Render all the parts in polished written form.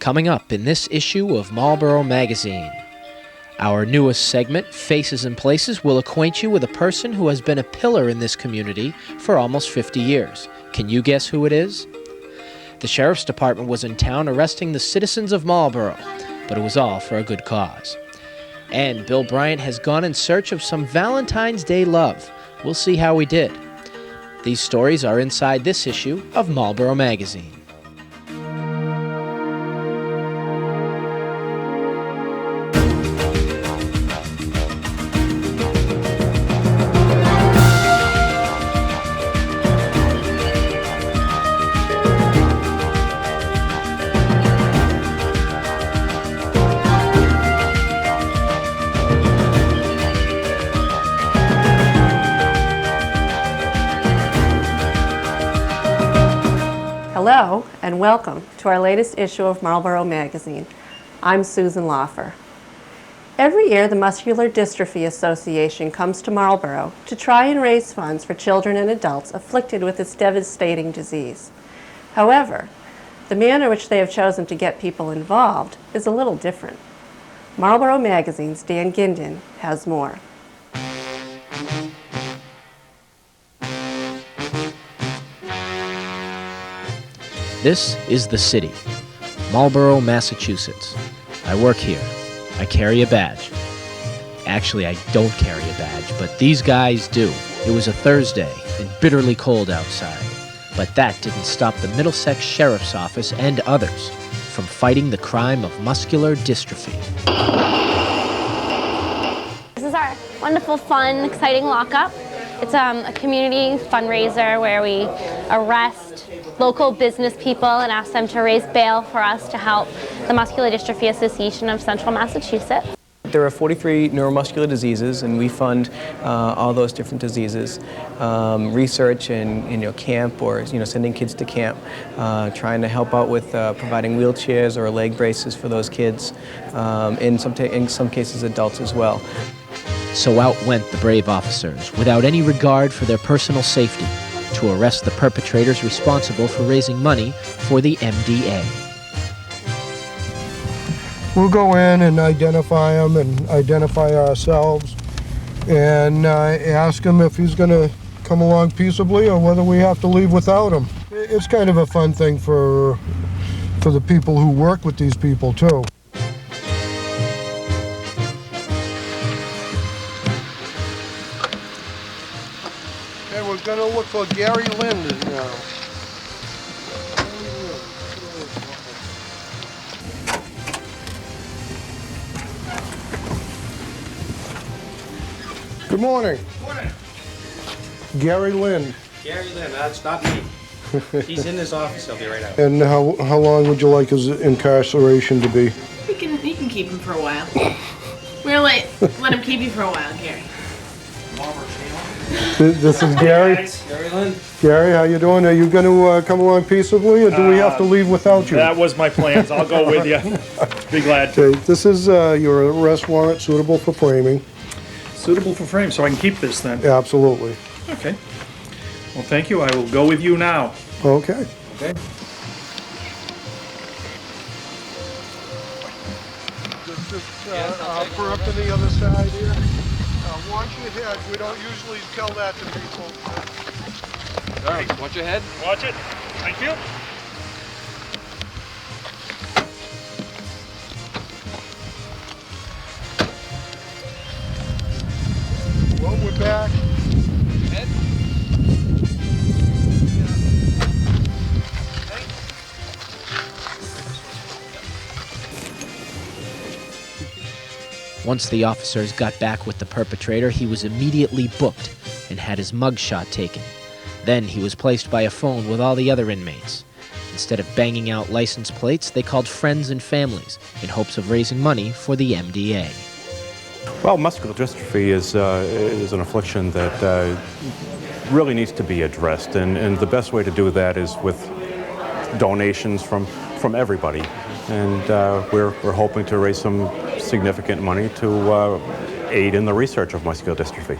Coming up in this issue of Marlborough magazine, our newest segment, Faces and Places, will acquaint you with a person who has been a pillar in this community for almost 50 years. Can you guess who it is? The Sheriff's Department was in town arresting the citizens of Marlborough, but it was all for a good cause. And Bill Bryant has gone in search of some Valentine's Day love. We'll see how he did. These stories are inside this issue of Marlborough magazine. Hello and welcome to our latest issue of Marlborough magazine. I'm Susan Loffer. Every year the Muscular Dystrophy Association comes to Marlborough to try and raise funds for children and adults afflicted with this devastating disease. However, the manner in which they have chosen to get people involved is a little different. Marlborough magazine's Dan Gindin has more. This is the city, Marlborough, Massachusetts. I work here. I carry a badge. Actually, I don't carry a badge, but these guys do. It was a Thursday and bitterly cold outside, but that didn't stop the Middlesex Sheriff's Office and others from fighting the crime of muscular dystrophy. This is our wonderful, fun, exciting lockup. It's a community fundraiser where we arrest local business people and ask them to raise bail for us to help the Muscular Dystrophy Association of Central Massachusetts. There are 43 neuromuscular diseases, and we fund all those different diseases. Research and camp, or sending kids to camp, trying to help out with providing wheelchairs or leg braces for those kids. In some cases, adults as well. So out went the brave officers, without any regard for their personal safety, to arrest the perpetrators responsible for raising money for the MDA. We'll go in and identify him and identify ourselves and ask him if he's going to come along peaceably or whether we have to leave without him. It's kind of a fun thing for the people who work with these people too. Okay, we're going to look for Gary Linden now. Good morning. Good morning. Gary Lind. Gary Lind, that's not me. He's in his office, he'll be right out. And how long would you like his incarceration to be? You can keep him for a while. We'll let him keep you for a while, Gary. This is Gary. Gary Lind. Gary, how you doing? Are you going to come along peaceably, or do we have to leave without you? That was my plans. I'll go with you. Be glad to. Okay, this is your arrest warrant suitable for framing. Suitable for frame, so I can keep this then? Absolutely. Okay. Well, thank you. I will go with you now. Okay. Okay. Just for up to the other side here. Watch your head. We don't usually tell that to people. All right, watch your head. Watch it. Thank you. Well, we're back. Head. Once the officers got back with the perpetrator, he was immediately booked and had his mugshot taken. Then he was placed by a phone with all the other inmates. Instead of banging out license plates, they called friends and families in hopes of raising money for the MDA. Well, muscular dystrophy is an affliction that really needs to be addressed, and the best way to do that is with donations from everybody. And we're hoping to raise some significant money to aid in the research of muscular dystrophy.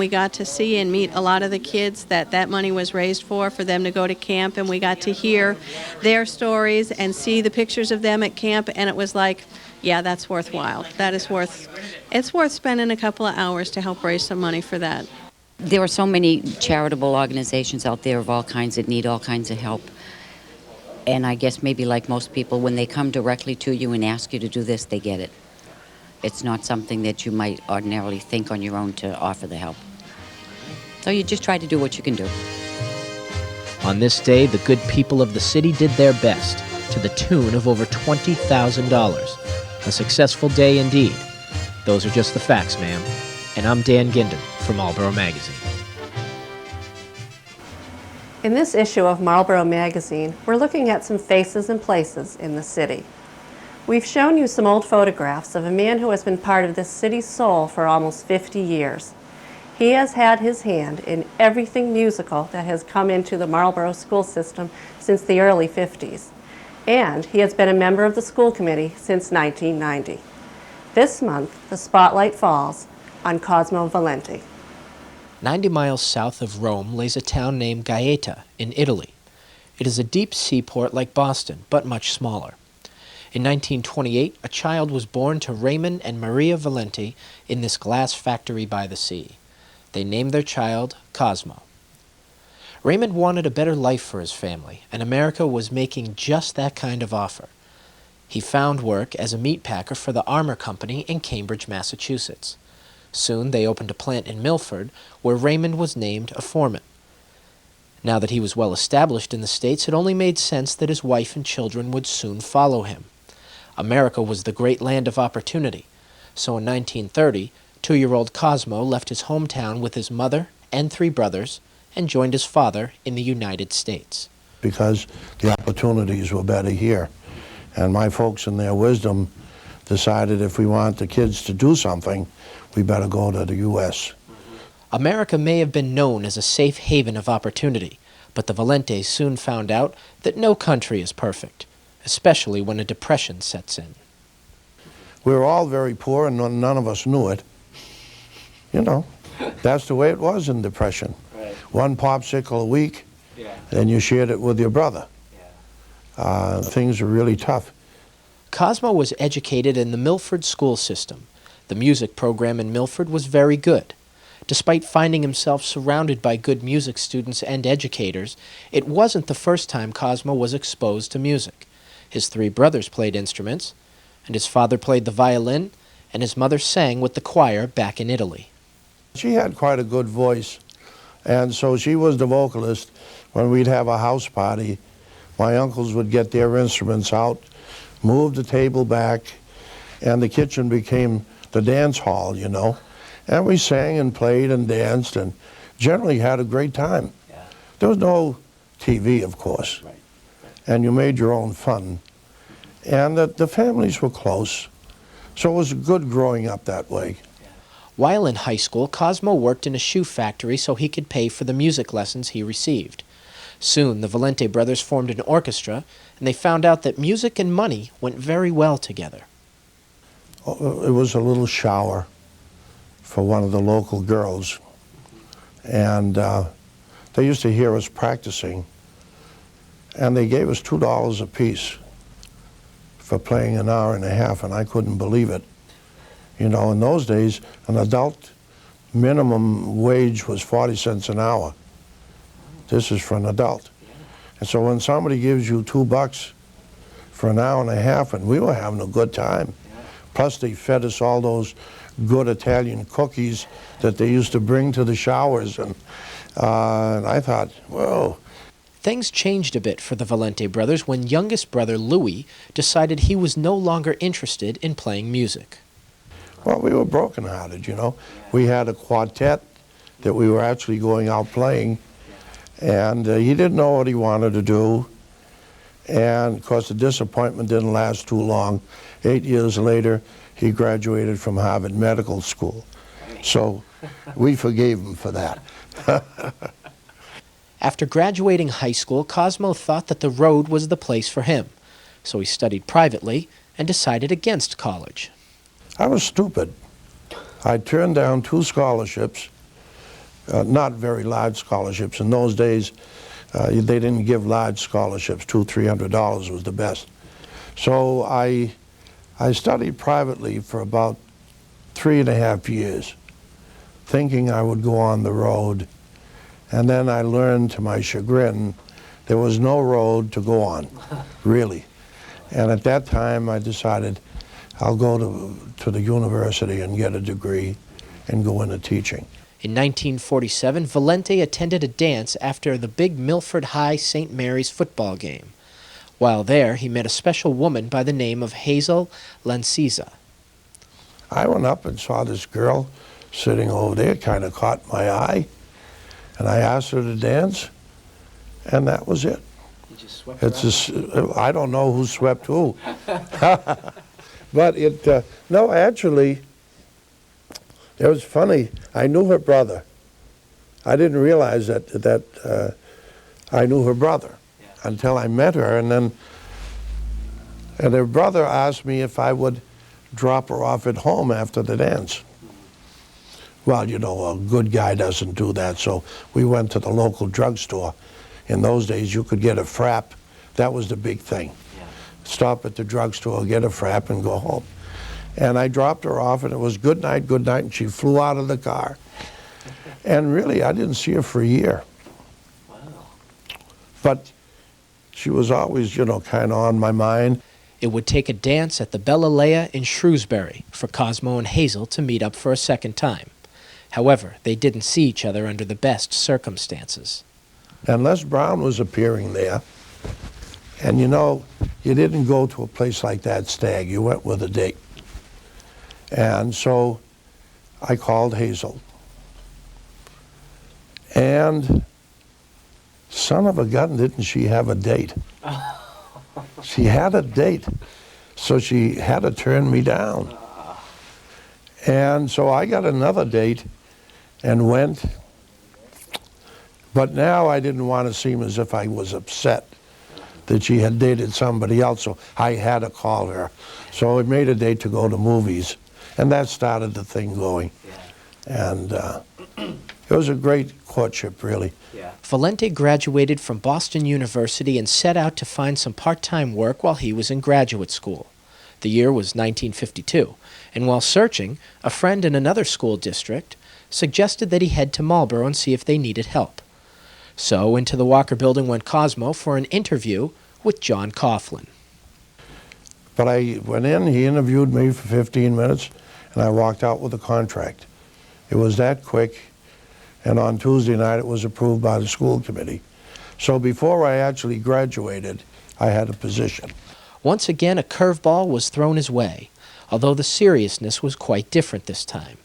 We got to see and meet a lot of the kids that money was raised for them to go to camp, and we got to hear their stories and see the pictures of them at camp, and it was like, yeah, that's worthwhile. It's worth spending a couple of hours to help raise some money for that. There are so many charitable organizations out there of all kinds that need all kinds of help. And I guess maybe like most people, when they come directly to you and ask you to do this, they get it. It's not something that you might ordinarily think on your own to offer the help. So you just try to do what you can do. On this day, the good people of the city did their best, to the tune of over $20,000. A successful day indeed. Those are just the facts, ma'am. And I'm Dan Ginden for Marlborough Magazine. In this issue of Marlborough Magazine, we're looking at some faces and places in the city. We've shown you some old photographs of a man who has been part of this city's soul for almost 50 years. He has had his hand in everything musical that has come into the Marlborough school system since the early 50s. And he has been a member of the school committee since 1990. This month, the spotlight falls on Cosmo Valenti. 90 miles south of Rome lays a town named Gaeta in Italy. It is a deep seaport like Boston, but much smaller. In 1928, a child was born to Raymond and Maria Valenti in this glass factory by the sea. They named their child Cosmo. Raymond wanted a better life for his family, and America was making just that kind of offer. He found work as a meat packer for the Armour Company in Cambridge, Massachusetts. Soon they opened a plant in Milford, where Raymond was named a foreman. Now that he was well established in the States, it only made sense that his wife and children would soon follow him. America was the great land of opportunity, so in 1930, 2-year-old Cosmo left his hometown with his mother and 3 brothers and joined his father in the United States. Because the opportunities were better here, and my folks in their wisdom decided if we want the kids to do something, we better go to the U.S. America may have been known as a safe haven of opportunity, but the Valentes soon found out that no country is perfect, especially when a depression sets in. We were all very poor and none of us knew it. You know, that's the way it was in depression. Right. 1 popsicle a week, and you shared it with your brother. Things were really tough. Cosmo was educated in the Milford school system. The music program in Milford was very good. Despite finding himself surrounded by good music students and educators, it wasn't the first time Cosmo was exposed to music. His 3 brothers played instruments, and his father played the violin, and his mother sang with the choir back in Italy. She had quite a good voice, and so she was the vocalist. When we'd have a house party, my uncles would get their instruments out, move the table back, and the kitchen became the dance hall, you know. And we sang and played and danced and generally had a great time. Yeah. There was no TV, of course. Right. And you made your own fun. And the families were close. So it was good growing up that way. While in high school, Cosmo worked in a shoe factory so he could pay for the music lessons he received. Soon, the Valenti brothers formed an orchestra, and they found out that music and money went very well together. It was a little shower for one of the local girls, and they used to hear us practicing, and they gave us $2 a piece for playing an hour and a half, and I couldn't believe it. You know, in those days, an adult minimum wage was 40 cents an hour. This is for an adult. And so when somebody gives you $2 for an hour and a half, and we were having a good time. Plus they fed us all those good Italian cookies that they used to bring to the showers, and I thought, whoa. Things changed a bit for the Valenti brothers when youngest brother Louis decided he was no longer interested in playing music. Well, we were brokenhearted, you know. We had a quartet that we were actually going out playing, and he didn't know what he wanted to do. And of course the disappointment didn't last too long. 8 years later, he graduated from Harvard Medical School. So we forgave him for that. After graduating high school, Cosmo thought that the road was the place for him. So he studied privately and decided against college. I was stupid. I turned down 2 scholarships not very large scholarships. In those days, they didn't give large scholarships. $200–300 was the best. So I studied privately for about 3.5 years, thinking I would go on the road. And then I learned, to my chagrin, there was no road to go on, really. And at that time, I decided I'll go to the university and get a degree and go into teaching. In 1947, Valente attended a dance after the big Milford High St. Mary's football game. While there, he met a special woman by the name of Hazel Lancisa. I went up and saw this girl sitting over there, kind of caught my eye, and I asked her to dance, and that was it. You just swept I don't know who swept who. But no, actually, it was funny. I knew her brother. I didn't realize that I knew her brother until I met her, and her brother asked me if I would drop her off at home after the dance. Well, you know, a good guy doesn't do that, so we went to the local drugstore. In those days, you could get a frap. That was the big thing. Stop at the drugstore, get a frap, and go home. And I dropped her off, and it was good night, and she flew out of the car. And really, I didn't see her for a year. Wow. But she was always, you know, kind of on my mind. It would take a dance at the Bella Lea in Shrewsbury for Cosmo and Hazel to meet up for a second time. However, they didn't see each other under the best circumstances. And Les Brown was appearing there. And you know, you didn't go to a place like that, Stag. You went with a date. And so I called Hazel. And son of a gun, didn't she have a date? She had a date. So she had to turn me down. And so I got another date and went. But now I didn't want to seem as if I was upset that she had dated somebody else, so I had to call her. So I made a date to go to movies, and that started the thing going. And it was a great courtship, really. Valente graduated from Boston University and set out to find some part-time work while he was in graduate school. The year was 1952, and while searching, a friend in another school district suggested that he head to Marlborough and see if they needed help. So into the Walker Building went Cosmo for an interview with John Coughlin. But I went in, he interviewed me for 15 minutes, and I walked out with a contract. It was that quick, and on Tuesday night it was approved by the school committee. So before I actually graduated, I had a position. Once again, a curveball was thrown his way, although the seriousness was quite different this time.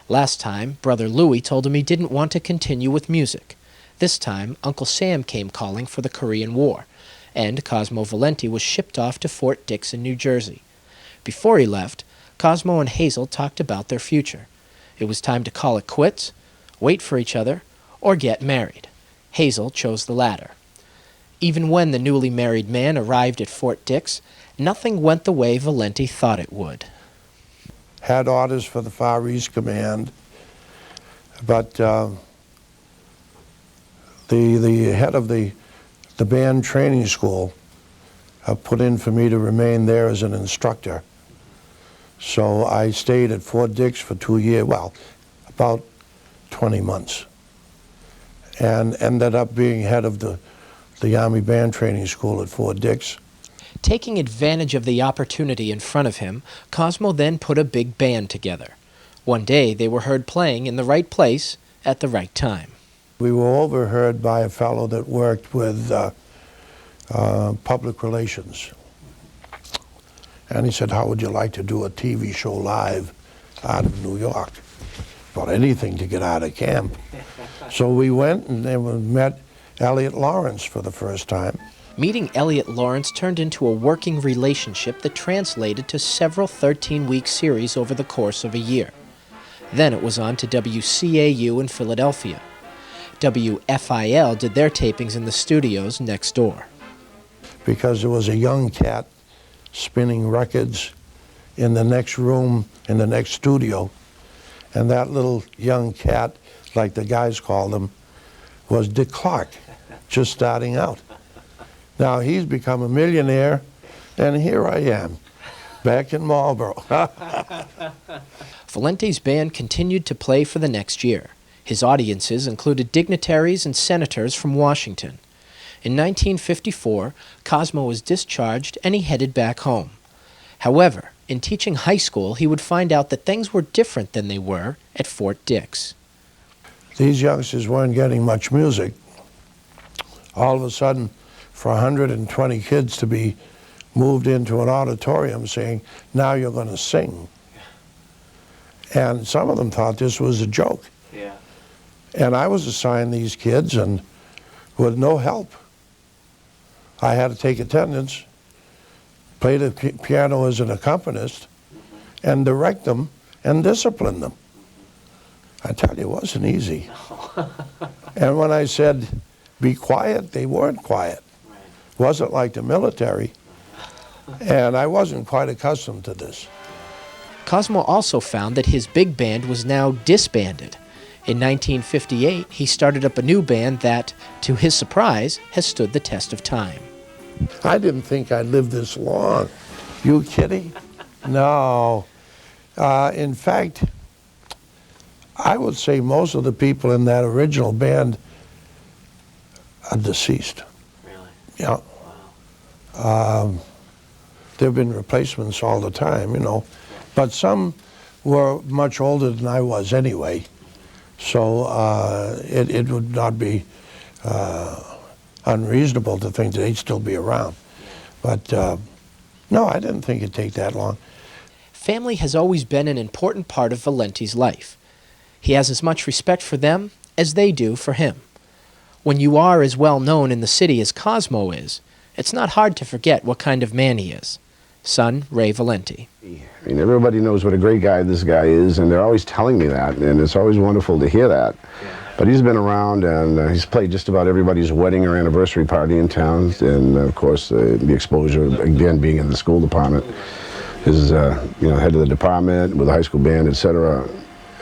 Last time, Brother Louis told him he didn't want to continue with music. This time, Uncle Sam came calling for the Korean War, and Cosmo Valente was shipped off to Fort Dix in New Jersey. Before he left, Cosmo and Hazel talked about their future. It was time to call it quits, wait for each other, or get married. Hazel chose the latter. Even when the newly married man arrived at Fort Dix, nothing went the way Valente thought it would. Had orders for the Far East Command, but the head of the band training school put in for me to remain there as an instructor. So I stayed at Fort Dix for 2 years, well, about 20 months, and ended up being head of the Army Band Training School at Fort Dix. Taking advantage of the opportunity in front of him, Cosmo then put a big band together. One day they were heard playing in the right place at the right time. We were overheard by a fellow that worked with public relations. And he said, "How would you like to do a TV show live out of New York?" Well, anything to get out of camp. So we went and then we met Elliot Lawrence for the first time. Meeting Elliot Lawrence turned into a working relationship that translated to several 13-week series over the course of a year. Then it was on to WCAU in Philadelphia. WFIL did their tapings in the studios next door. Because there was a young cat spinning records in the next room, in the next studio, and that little young cat like the guys called him, was Dick Clark, just starting out. Now he's become a millionaire, and here I am, back in Marlborough. Valente's band continued to play for the next year. His audiences included dignitaries and senators from Washington. In 1954, Cosmo was discharged and he headed back home. However, in teaching high school, he would find out that things were different than they were at Fort Dix. These youngsters weren't getting much music. All of a sudden, for 120 kids to be moved into an auditorium saying, now you're going to sing. And some of them thought this was a joke. Yeah. And I was assigned these kids, and with no help. I had to take attendance, play the piano as an accompanist, and direct them and discipline them. I tell you, it wasn't easy. And when I said, be quiet, they weren't quiet. It wasn't like the military. And I wasn't quite accustomed to this. Cosmo also found that his big band was now disbanded. In 1958, he started up a new band that, to his surprise, has stood the test of time. I didn't think I'd live this long. You kidding? No. In fact, I would say most of the people in that original band are deceased. Really? Yeah. Wow. There have been replacements all the time, you know. But some were much older than I was anyway. So it would not be unreasonable to think that they'd still be around. But no, I didn't think it'd take that long. Family has always been an important part of Valente's life. He has as much respect for them as they do for him. When you are as well known in the city as Cosmo is, it's not hard to forget what kind of man he is. Son, Ray Valente. I mean, everybody knows what a great guy this guy is, and they're always telling me that, and it's always wonderful to hear that. But he's been around, and he's played just about everybody's wedding or anniversary party in town, and of course the exposure, again, being in the school department, is head of the department with the high school band, etc.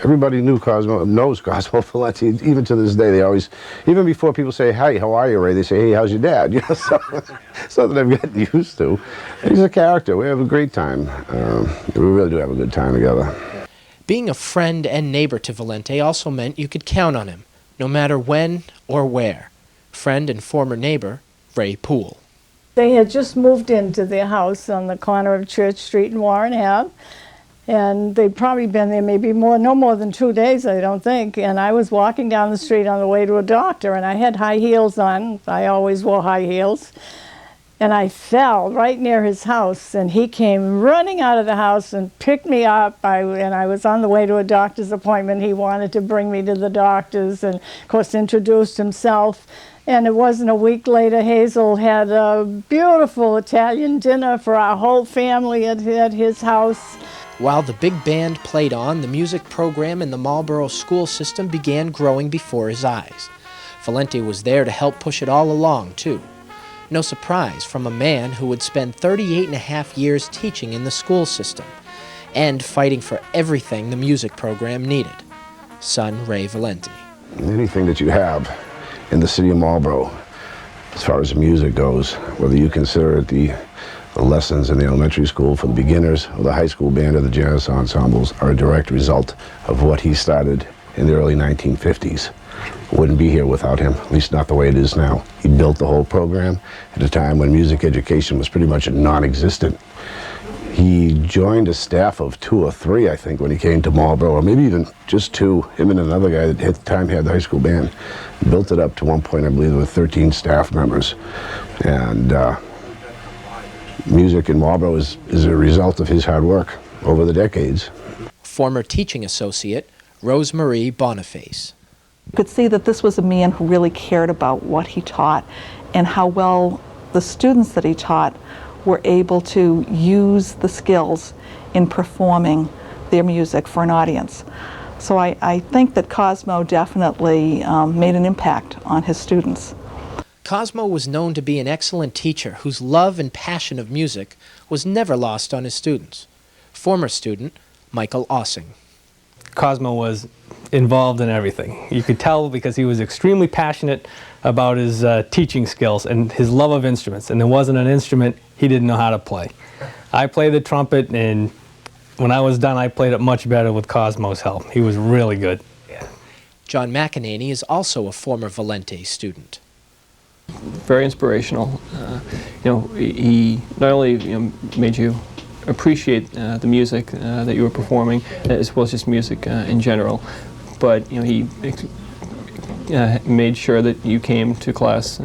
Everybody knows Cosmo Valente, even to this day. They always, even before people say, "Hey, how are you, Ray?" They say, "Hey, how's your dad?" You know, something I've gotten used to. He's a character. We have a great time. We really do have a good time together. Being a friend and neighbor to Valente also meant you could count on him, no matter when or where. Friend and former neighbor, Ray Poole. They had just moved into their house on the corner of Church Street and Warren Ave. And they'd probably been there maybe no more than 2 days, I don't think. And I was walking down the street on the way to a doctor, and I had high heels on. I always wore high heels. And I fell right near his house, and he came running out of the house and picked me up. And I was on the way to a doctor's appointment. He wanted to bring me to the doctor's and, of course, introduced himself. And it wasn't a week later, Hazel had a beautiful Italian dinner for our whole family at his house. While the big band played on, the music program in the Marlborough school system began growing before his eyes. Valente was there to help push it all along, too. No surprise from a man who would spend 38.5 years teaching in the school system and fighting for everything the music program needed. Son, Ray Valente. Anything that you have in the city of Marlborough, as far as music goes, whether you consider it the lessons in the elementary school for the beginners, or the high school band, or the jazz ensembles, are a direct result of what he started in the early 1950s. Wouldn't be here without him, at least not the way it is now. He built the whole program at a time when music education was pretty much non-existent. He joined a staff of 2 or 3, I think, when he came to Marlborough, or maybe even just 2, him and another guy that at the time had the high school band. Built it up to one point, I believe there were 13 staff members. And music in Marlborough is a result of his hard work over the decades. Former teaching associate, Rosemarie Boniface. You could see that this was a man who really cared about what he taught and how well the students that he taught were able to use the skills in performing their music for an audience. So I think that Cosmo definitely made an impact on his students. Cosmo was known to be an excellent teacher whose love and passion of music was never lost on his students. Former student, Michael Ossing. Cosmo was involved in everything. You could tell because he was extremely passionate about his teaching skills and his love of instruments, and there wasn't an instrument he didn't know how to play. I played the trumpet, and when I was done, I played it much better with Cosmo's help. He was really good. John McEnany is also a former Valente student. Very inspirational. He not only made you appreciate the music that you were performing, as well as just music in general, but he made sure that you came to class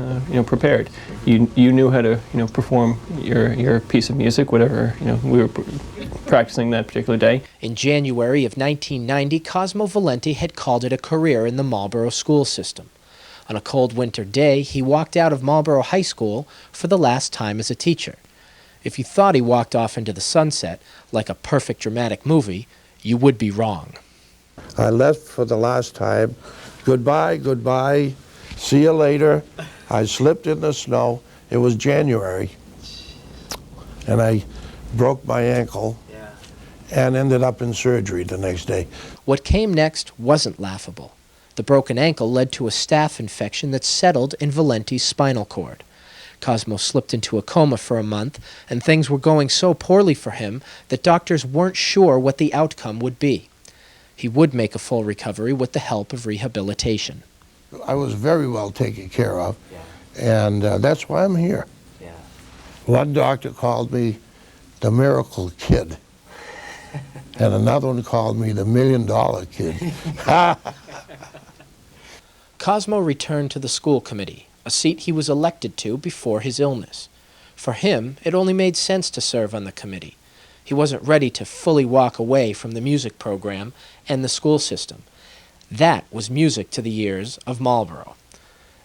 prepared. You knew how to perform your piece of music, whatever we were practicing that particular day. In January of 1990, Cosmo Valente had called it a career in the Marlborough school system. On a cold winter day, he walked out of Marlborough High School for the last time as a teacher. If you thought he walked off into the sunset like a perfect dramatic movie, you would be wrong. I left for the last time. Goodbye, goodbye, see you later. I slipped in the snow. It was January, and I broke my ankle and ended up in surgery the next day. What came next wasn't laughable. The broken ankle led to a staph infection that settled in Valente's spinal cord. Cosmo slipped into a coma for a month, and things were going so poorly for him that doctors weren't sure what the outcome would be. He would make a full recovery with the help of rehabilitation. I was very well taken care of, and that's why I'm here. One doctor called me the miracle kid, and another one called me the $1 million kid. Cosmo returned to the school committee, a seat he was elected to before his illness. For him, it only made sense to serve on the committee. He wasn't ready to fully walk away from the music program and the school system. That was music to the ears of Marlborough.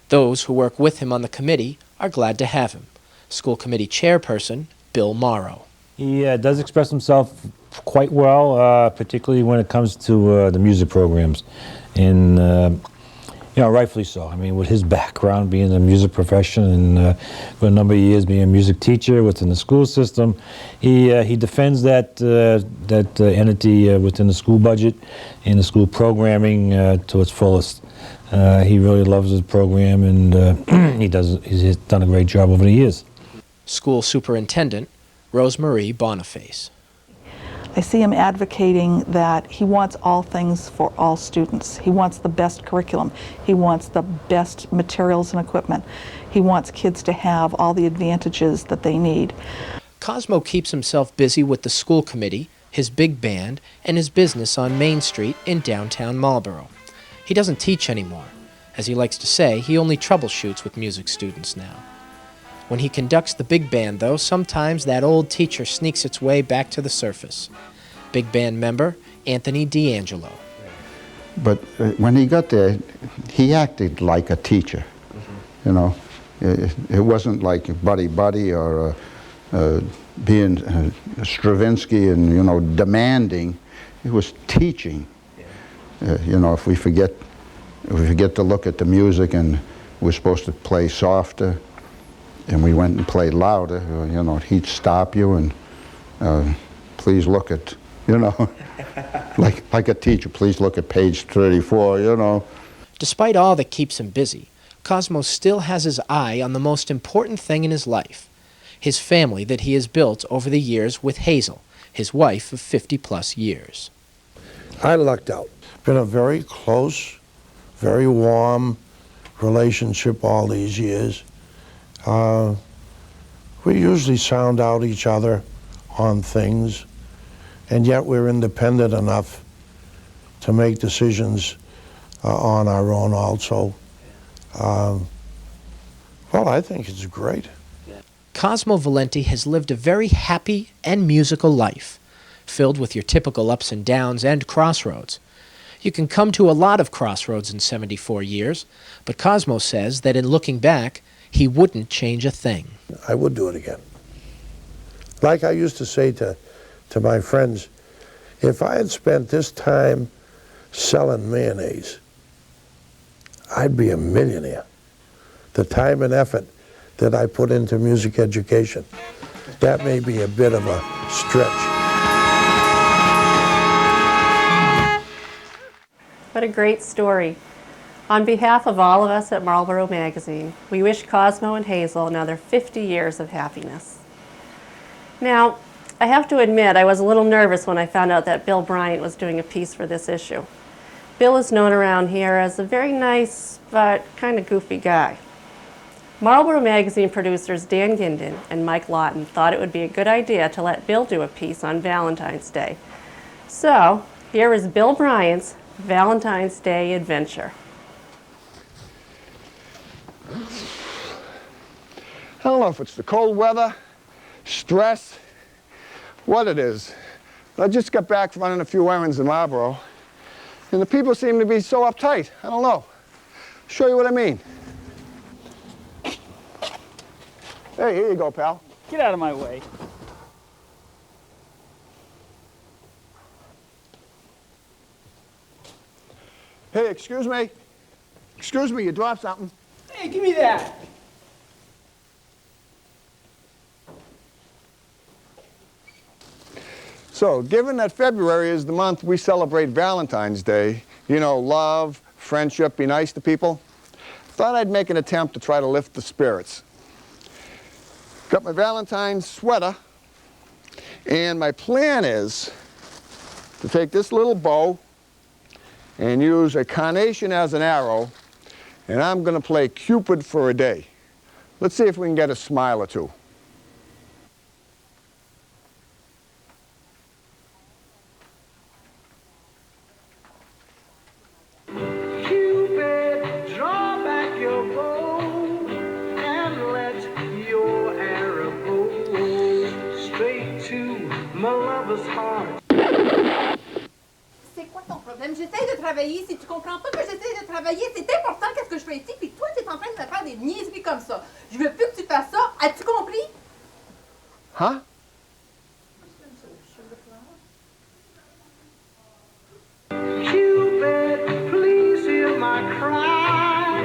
Those who work with him on the committee are glad to have him. School committee chairperson Bill Morrow. He does express himself quite well, particularly when it comes to the music programs. And rightfully so. I mean, with his background being in the music profession and for a number of years being a music teacher within the school system, he defends that entity within the school budget and the school programming to its fullest. He really loves his program, and he's done a great job over the years. School Superintendent Rosemarie Boniface. I see him advocating that he wants all things for all students. He wants the best curriculum. He wants the best materials and equipment. He wants kids to have all the advantages that they need. Cosmo keeps himself busy with the school committee, his big band, and his business on Main Street in downtown Marlborough. He doesn't teach anymore. As he likes to say, he only troubleshoots with music students now. When he conducts the big band, though, sometimes that old teacher sneaks its way back to the surface. Big band member Anthony D'Angelo. But when he got there, he acted like a teacher. It wasn't like buddy or being Stravinsky and demanding. It was teaching. If we forget to look at the music and we're supposed to play softer, and we went and played louder, he'd stop you and please look at, like a teacher, please look at page 34, Despite all that keeps him busy, Cosmo still has his eye on the most important thing in his life, his family that he has built over the years with Hazel, his wife of 50-plus years. I lucked out. Been a very close, very warm relationship all these years. We usually sound out each other on things, and yet we're independent enough to make decisions on our own also. Well, I think it's great. Cosmo Valente has lived a very happy and musical life, filled with your typical ups and downs and crossroads. You can come to a lot of crossroads in 74 years, but Cosmo says that in looking back, he wouldn't change a thing. I would do it again. Like I used to say to my friends, if I had spent this time selling mayonnaise, I'd be a millionaire. The time and effort that I put into music education, that may be a bit of a stretch. What a great story. On behalf of all of us at Marlborough Magazine, we wish Cosmo and Hazel another 50 years of happiness. Now, I have to admit I was a little nervous when I found out that Bill Bryant was doing a piece for this issue. Bill is known around here as a very nice but kind of goofy guy. Marlborough Magazine producers Dan Ginden and Mike Lawton thought it would be a good idea to let Bill do a piece on Valentine's Day. So, here is Bill Bryant's Valentine's Day adventure. I don't know if it's the cold weather, stress, what it is. But I just got back from running a few errands in Marlborough, and the people seem to be so uptight. I don't know. Show you what I mean. Hey, here you go, pal. Get out of my way. Hey, excuse me. Excuse me, you dropped something. Hey, give me that. So, given that February is the month we celebrate Valentine's Day, you know, love, friendship, be nice to people, thought I'd make an attempt to try to lift the spirits. Got my Valentine's sweater, and my plan is to take this little bow and use a carnation as an arrow, and I'm going to play Cupid for a day. Let's see if we can get a smile or two. Cupid, draw back your bow and let your arrow go straight to my lover's heart. C'est quoi ton problème? J'essaie de travailler. Si tu comprends pas que j'essaie de travailler, c'est important qu'est-ce que je fais ici. Puis toi, tu es en train de me faire des niaiseries comme ça. Je veux plus que tu fasses ça. As-tu compris? Huh? Cupid, please hear my cry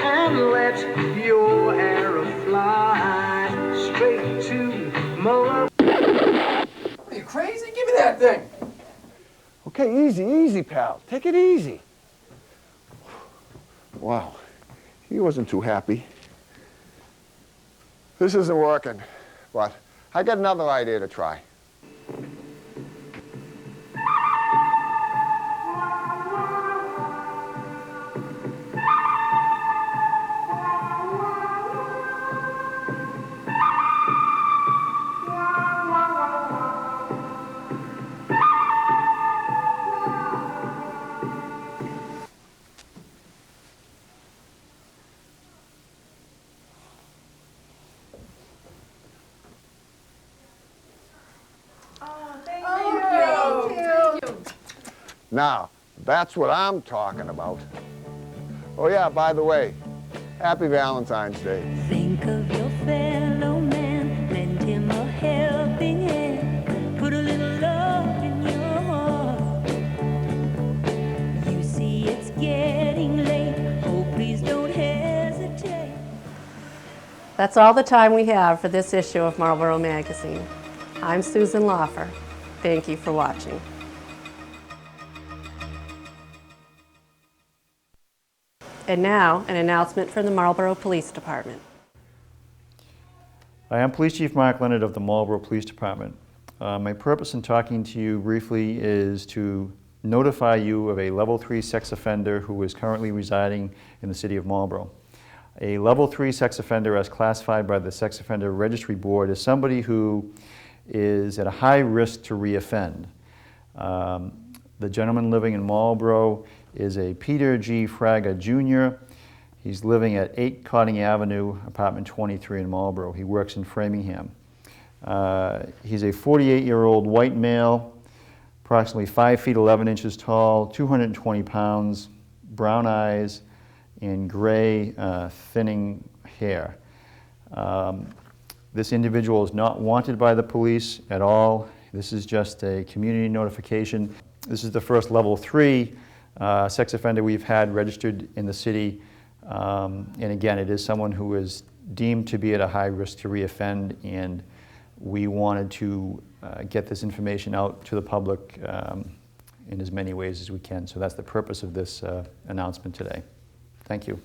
and let your arrow fly straight to my love. Are you crazy? Give me that thing. Okay, easy, easy, pal. Take it easy. Wow, he wasn't too happy. This isn't working, but I got another idea to try. Now, that's what I'm talking about. Oh yeah, by the way, happy Valentine's Day. Think of your fellow man, lend him a helping hand, put a little love in your heart. You see it's getting late, oh please don't hesitate. That's all the time we have for this issue of Marlborough Magazine. I'm Susan Loffer. Thank you for watching. And now, an announcement from the Marlborough Police Department. I am Police Chief Mark Leonard of the Marlborough Police Department. My purpose in talking to you briefly is to notify you of a Level 3 sex offender who is currently residing in the city of Marlborough. A Level 3 sex offender, as classified by the Sex Offender Registry Board, is somebody who is at a high risk to reoffend. The gentleman living in Marlborough is a Peter G. Fraga Jr. He's living at 8 Cotting Avenue, apartment 23 in Marlborough. He works in Framingham. He's a 48-year-old white male, approximately 5 feet 11 inches tall, 220 pounds, brown eyes, and gray thinning hair. This individual is not wanted by the police at all. This is just a community notification. This is the first Level 3 sex offender we've had registered in the city. And again, it is someone who is deemed to be at a high risk to reoffend, and we wanted to get this information out to the public in as many ways as we can. So that's the purpose of this announcement today. Thank you.